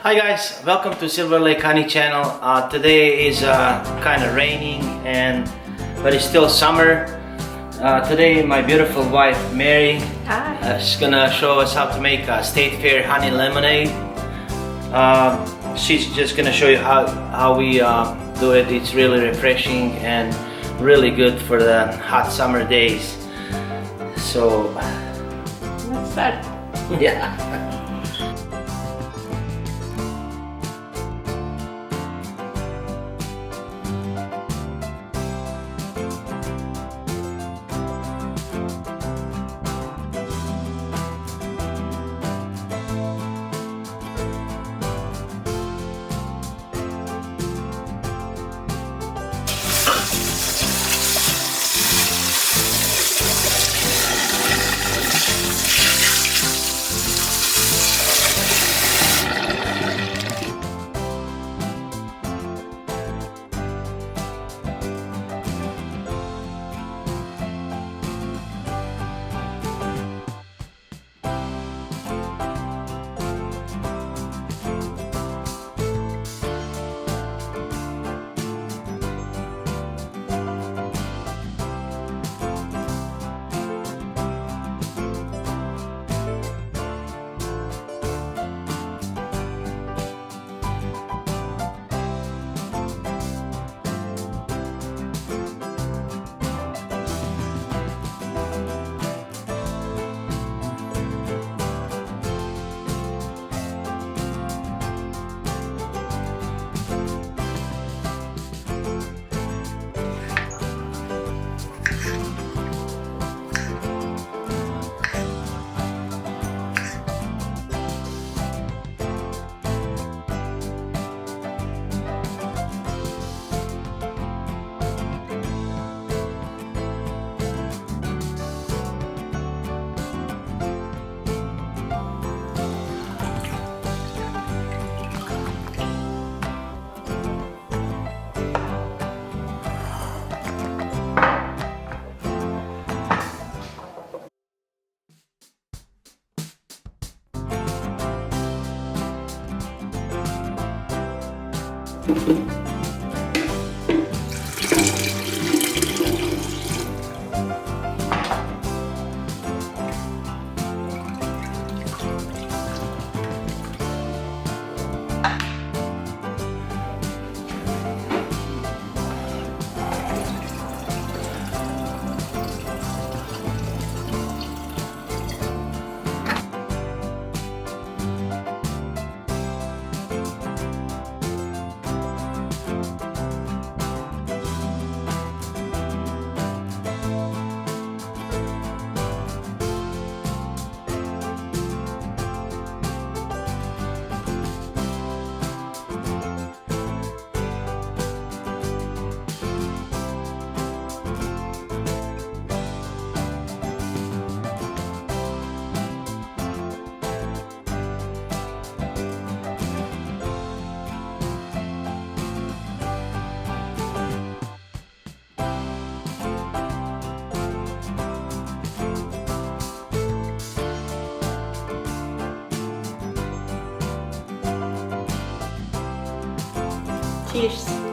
Hi guys, welcome to Silver Lake Honey channel. Today is kind of raining but it's still summer. Today my beautiful wife Mary is gonna show us how to make a State Fair honey lemonade. She's just gonna show you how we do it. It's really refreshing and really good for the hot summer days. So let's start. Yeah. Cheers.